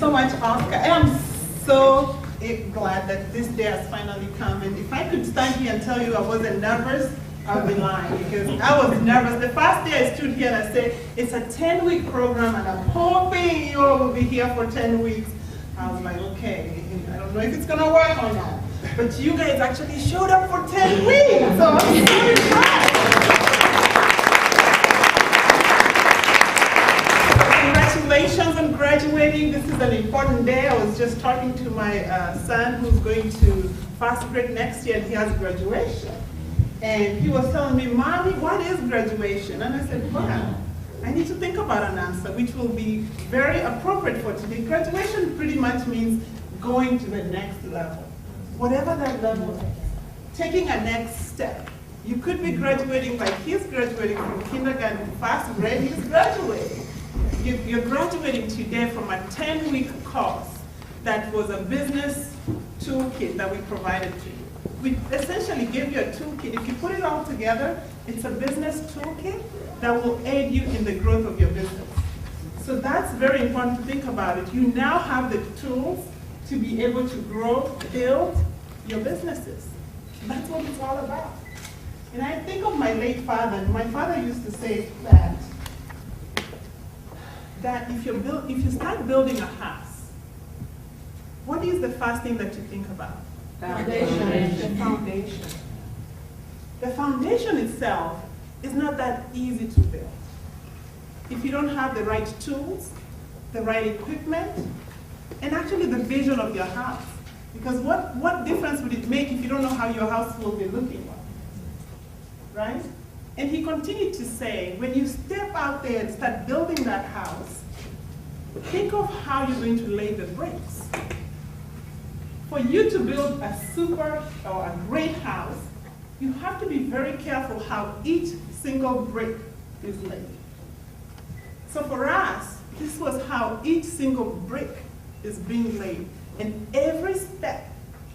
so much, Oscar. I am so glad that this day has finally come. And if I could stand here and tell you I wasn't nervous, I would be lying, because I was nervous. The first day I stood here and I said, it's a 10-week program and I'm hoping you all will be here for 10 weeks. I was like, okay, I don't know if it's gonna work or not. But you guys actually showed up for 10 weeks, so I'm so impressed. Congratulations on graduating. This is an important day. I was just talking to my son who's going to first grade next year, and he has graduation. And he was telling me, Mommy, what is graduation? And I said, well, I need to think about an answer which will be very appropriate for today. Graduation pretty much means going to the next level, whatever that level is, taking a next step. You could be graduating like he's graduating from kindergarten to first grade, he's graduating. You're graduating today from a 10-week course that was a business toolkit that we provided to you. We essentially gave you a toolkit. If you put it all together, it's a business toolkit that will aid you in the growth of your business. So that's very important to think about it. You now have the tools to be able to grow, build your businesses. That's what it's all about. And I think of my late father, and my father used to say that if you start building a house, what is the first thing that you think about? Foundation. The foundation. The foundation itself is not that easy to build. If you don't have the right tools, the right equipment, and actually the vision of your house. Because what difference would it make if you don't know how your house will be looking like? Right? And he continued to say, when you step out there and start building that house, think of how you're going to lay the bricks. For you to build a super or a great house, you have to be very careful how each single brick is laid. So for us, this was how each single brick is being laid. And every step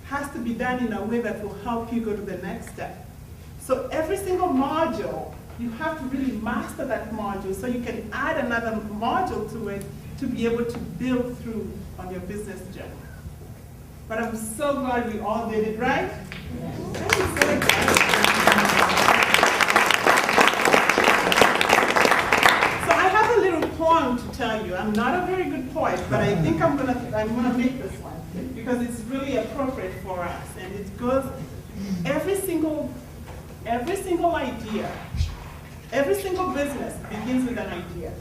has to be done in a way that will help you go to the next step. So every single module, you have to really master that module so you can add another module to it to be able to build through on your business journey. But I'm so glad we all did it, right? Yes. I'm so excited. So I have a little poem to tell you. I'm not a very good poet, but I think I'm gonna make this one because it's really appropriate for us. And it goes, every single idea, every single business begins with an idea.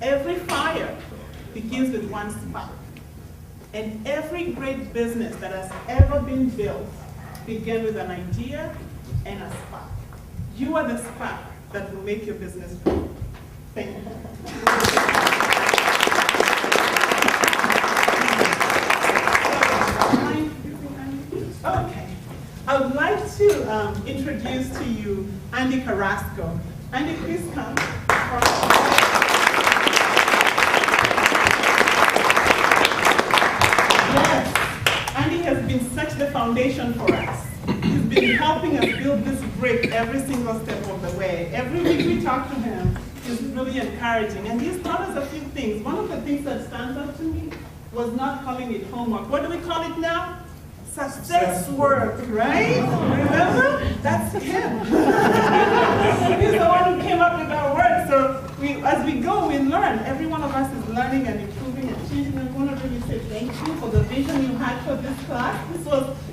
Every fire begins with one spark. And every great business that has ever been built began with an idea and a spark. You are the spark that will make your business grow. Thank you. Okay. I would like to introduce to you Andy Carrasco. Andy, please come. Yes, Andy has been such the foundation for us. He's been helping us build this brick every single step of the way. Every week we talk to him, he's really encouraging. And he's taught us a few things. One of the things that stands out to me was not calling it homework. What do we call it now? Success work, right? Remember? That's him. He's the one who came up with that word. So as we go, we learn. Every one of us is learning and improving and changing. And we want to really say thank you for the vision you had for this class.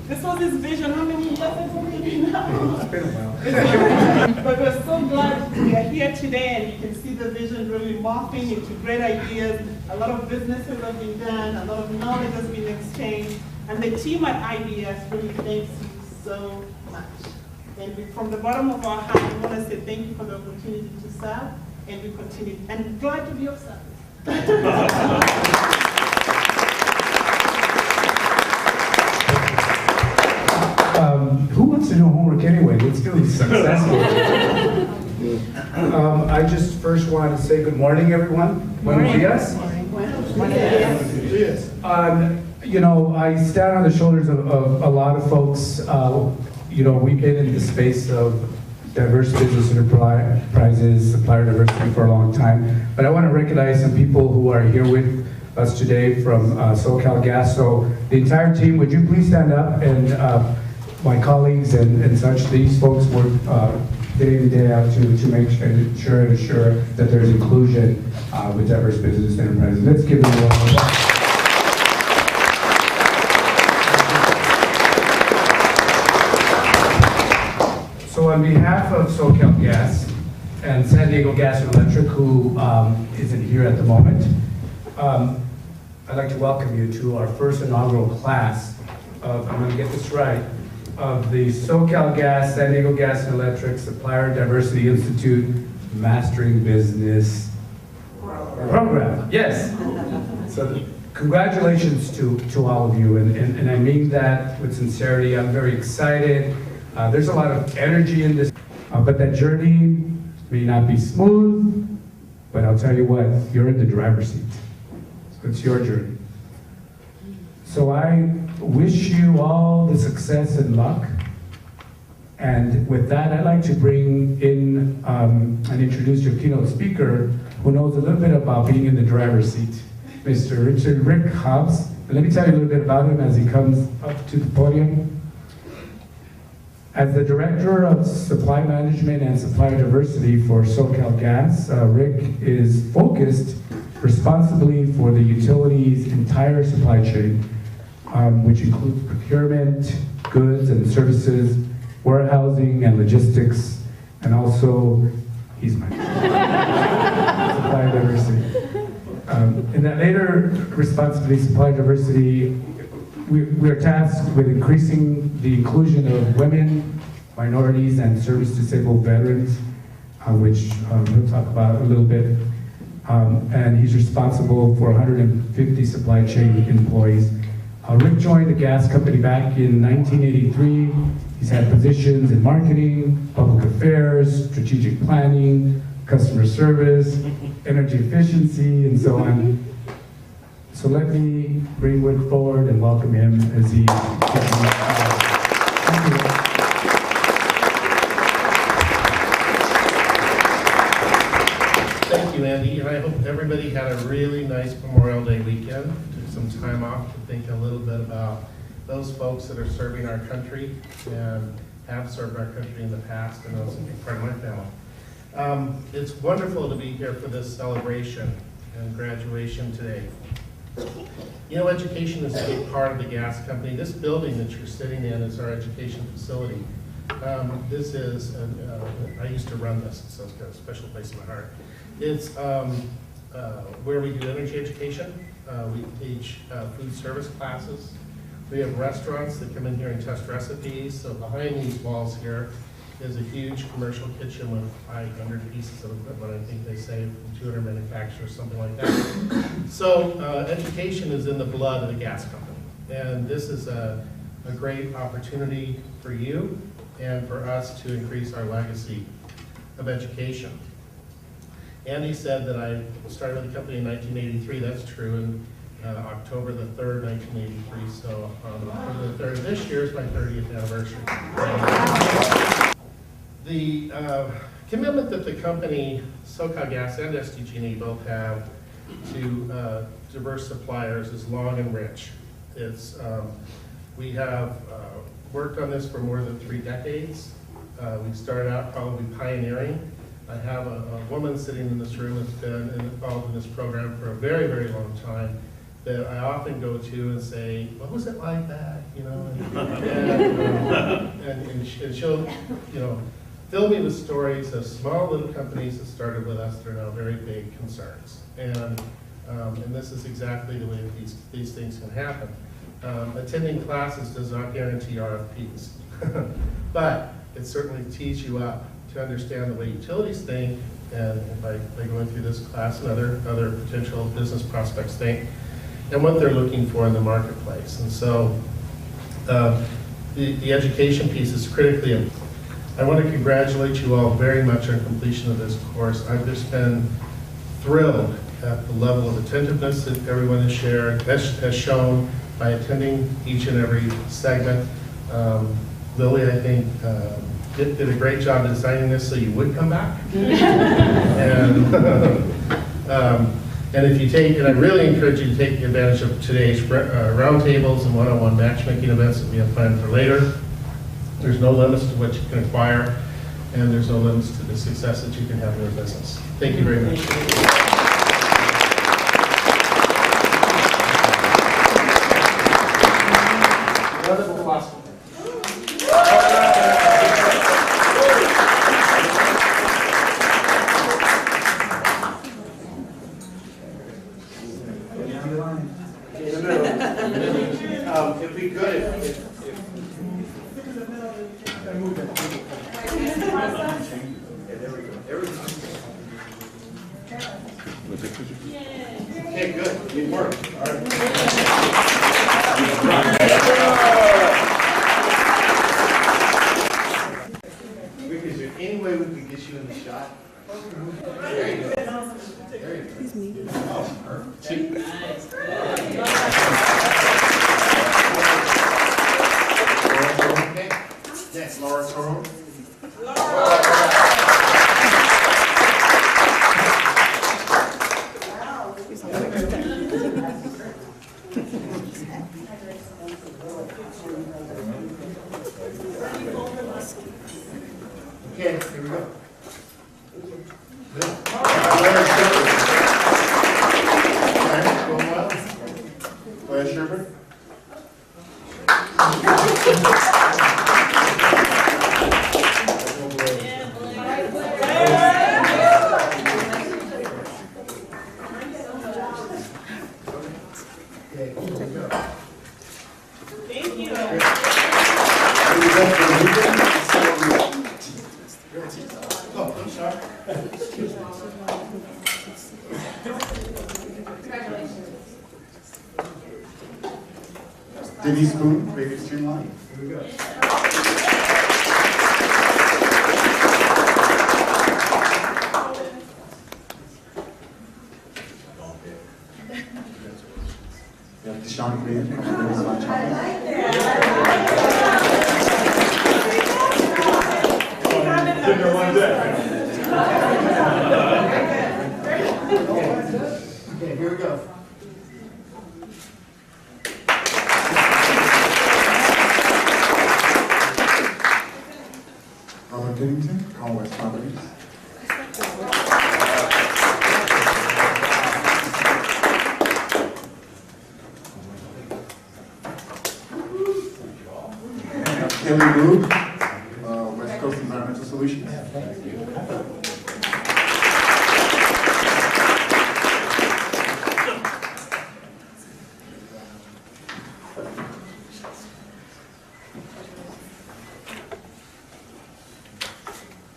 This was his vision. How many years ago maybe now? It's been a while. But we're so glad we are here today, and you can see the vision really morphing into great ideas. A lot of businesses have been done. A lot of knowledge has been exchanged. And the team at IBS really thanks you so much. And from the bottom of our heart, we want to say thank you for the opportunity to serve, and we continue. And glad to be of service. Who wants to do homework anyway? Let's do it successful. I just first want to say good morning, everyone. Buenos dias. Buenos dias. You know, I stand on the shoulders of a lot of folks. You know, we've been in the space of diverse business enterprises, supplier diversity for a long time. But I want to recognize some people who are here with us today from SoCal Gas. So the entire team, would you please stand up? And my colleagues and such, these folks work day in, day out to make sure and ensure that there's inclusion with diverse business enterprises. Let's give them a round of applause. So on behalf of SoCal Gas and San Diego Gas and Electric, who isn't here at the moment, I'd like to welcome you to our first inaugural class of, I'm going to get this right, of the SoCal Gas, San Diego Gas and Electric Supplier Diversity Institute Mastering Business Program. Yes. So congratulations to all of you, and I mean that with sincerity. I'm very excited. There's a lot of energy in this, but that journey may not be smooth, but I'll tell you what, you're in the driver's seat. So it's your journey. So I wish you all the success and luck. And with that, I'd like to bring in and introduce your keynote speaker, who knows a little bit about being in the driver's seat, Mr. Rick Hobbs. And let me tell you a little bit about him as he comes up to the podium. As the Director of Supply Management and Supplier Diversity for SoCal Gas, Rick is focused responsibly for the utility's entire supply chain, which includes procurement, goods and services, warehousing and logistics, and also, he's my supplier diversity. In that later responsibility, supplier diversity, we are tasked with increasing the inclusion of women, minorities, and service-disabled veterans, which we'll talk about a little bit. And he's responsible for 150 supply chain employees. Rick joined the gas company back in 1983. He's had positions in marketing, public affairs, strategic planning, customer service, energy efficiency, and so on. So let me bring Rick forward and welcome him as he thank you. Thank you, Andy, and I hope everybody had a really nice Memorial Day weekend. Took some time off to think a little bit about those folks that are serving our country and have served our country in the past, and those are part of my family. It's wonderful to be here for this celebration and graduation today. You know, education is a big part of the gas company. This building that you're sitting in is our education facility. This is, I used to run this, so it's got a special place in my heart. It's where we do energy education. We teach food service classes. We have restaurants that come in here and test recipes. So behind these walls here is a huge commercial kitchen with 500 pieces of equipment, I think they say, from 200 manufacturers, something like that. So education is in the blood of the gas company. And this is a great opportunity for you and for us to increase our legacy of education. Andy said that I started with the company in 1983. That's true. And October the 3rd, 1983. So October the 3rd of this year is my 30th anniversary. The commitment that the company, SoCal Gas and SDG&E both have to diverse suppliers is long and rich. It's, we have worked on this for more than 3 decades. We started out probably pioneering. I have a woman sitting in this room that's been involved in this program for a very, very long time that I often go to and say, what was it like that? You know, and she'll, you know, fill me with stories of small little companies that started with us that are now very big concerns. And this is exactly the way that these things can happen. Attending classes does not guarantee RFPs, but it certainly tees you up to understand the way utilities think, and by going through this class and other potential business prospects think, and what they're looking for in the marketplace. And so the education piece is critically important. I want to congratulate you all very much on completion of this course. I've just been thrilled at the level of attentiveness that everyone has shown by attending each and every segment. Lily, I think, did a great job designing this so you would come back. And And if you take, and I really encourage you to take advantage of today's roundtables and one-on-one matchmaking events that we have planned for later. There's no limits to what you can acquire, and there's no limits to the success that you can have in your business. Thank you very much. If we could, okay, good, good work. All right. Rick, is there any way we could get you in the shot? There you go. There you go. Oh, perfect. Okay. Next, Laura Toro. Okay, here we go. Good. Going well? Claire Sherbert? Thank you. Oh, I'm sorry. Denny Spoon, Creative Streamline. Here we go. We have Deshaun Green, Commonwealth Hot Chocolate. Okay, here we go. Robert Pennington, Commonwealth Properties. Kelly Wu, West Coast Environmental Solutions.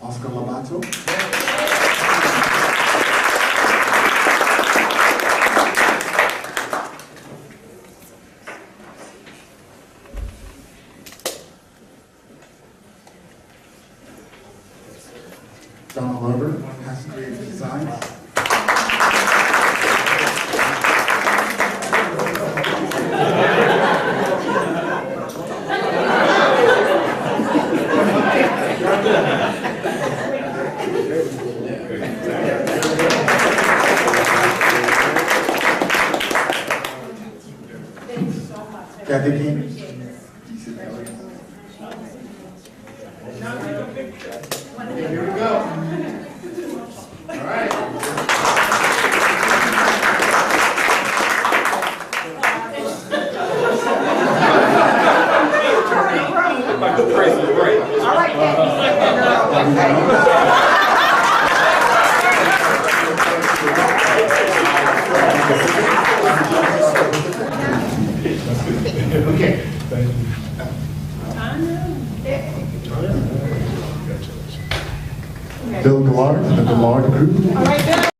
Oscar Labato. Donald Weber, Has Creative Designs. Kathy King. Okay, here we go. All right. Okay. Bill Gillard, the Gillard Group. All right,